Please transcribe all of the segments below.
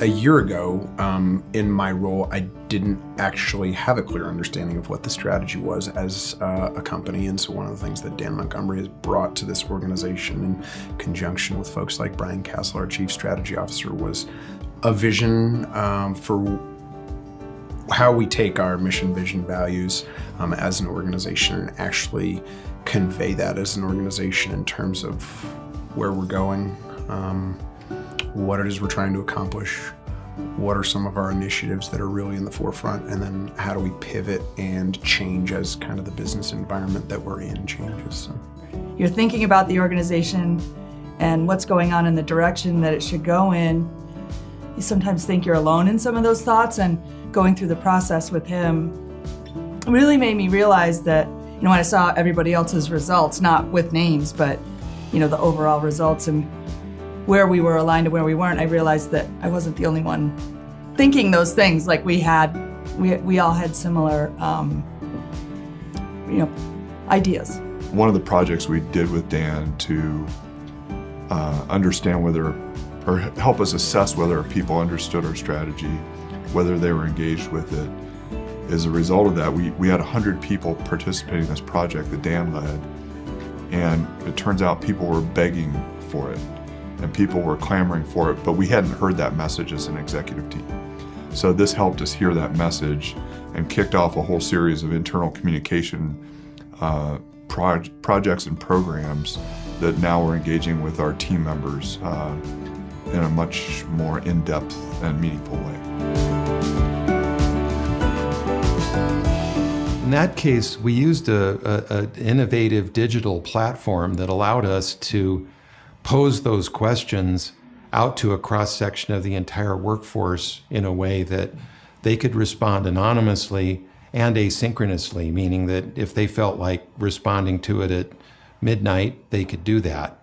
A year ago, in my role, I didn't actually have a clear understanding of what the strategy was as a company. And so one of the things that Dan Montgomery has brought to this organization in conjunction with folks like Brian Castle, our Chief Strategy Officer, was a vision for how we take our mission, vision, values as an organization and actually convey that as an organization in terms of where we're going, what it is we're trying to accomplish, what are some of our initiatives that are really in the forefront, and then how do we pivot and change as kind of the business environment that we're in changes. So. You're thinking about the organization and what's going on in the direction that it should go in. You sometimes think you're alone in some of those thoughts, and going through the process with him really made me realize that, when I saw everybody else's results, not with names, but, the overall results and where we were aligned and where we weren't, I realized that I wasn't the only one thinking those things. Like we all had similar, ideas. One of the projects we did with Dan to understand or help us assess whether people understood our strategy, whether they were engaged with it. As a result of that, we had 100 people participating in this project that Dan led, and it turns out people were begging for it, and people were clamoring for it, but we hadn't heard that message as an executive team. So this helped us hear that message and kicked off a whole series of internal communication projects and programs that now we're engaging with our team members in a much more in-depth and meaningful way. In that case, we used an innovative digital platform that allowed us to pose those questions out to a cross-section of the entire workforce in a way that they could respond anonymously and asynchronously, meaning that if they felt like responding to it at midnight, they could do that.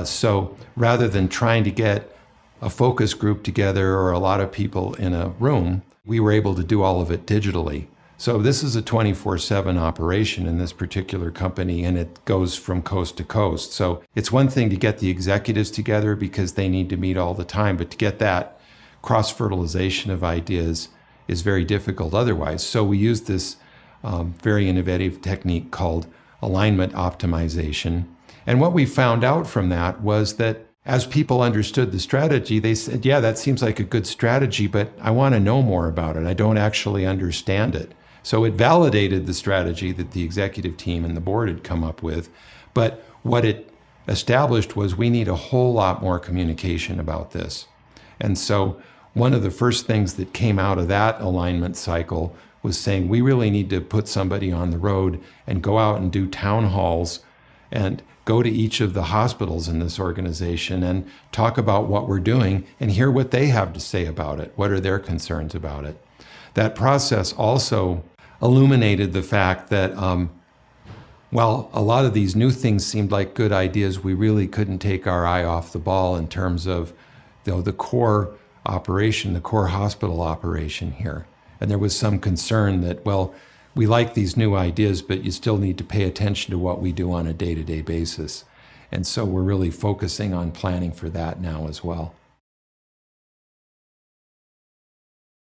So rather than trying to get a focus group together or a lot of people in a room, we were able to do all of it digitally. So this is a 24/7 operation in this particular company, and it goes from coast to coast. So it's one thing to get the executives together because they need to meet all the time, but to get that cross-fertilization of ideas is very difficult otherwise. So we use this very innovative technique called alignment optimization. And what we found out from that was that as people understood the strategy, they said, yeah, that seems like a good strategy, but I want to know more about it. I don't actually understand it. So it validated the strategy that the executive team and the board had come up with. But what it established was we need a whole lot more communication about this. And so one of the first things that came out of that alignment cycle was saying we really need to put somebody on the road and go out and do town halls and go to each of the hospitals in this organization and talk about what we're doing and hear what they have to say about it. What are their concerns about it? That process also illuminated the fact that, while a lot of these new things seemed like good ideas, we really couldn't take our eye off the ball in terms of the core operation, the core hospital operation here. And there was some concern that, well, we like these new ideas, but you still need to pay attention to what we do on a day-to-day basis. And so we're really focusing on planning for that now as well.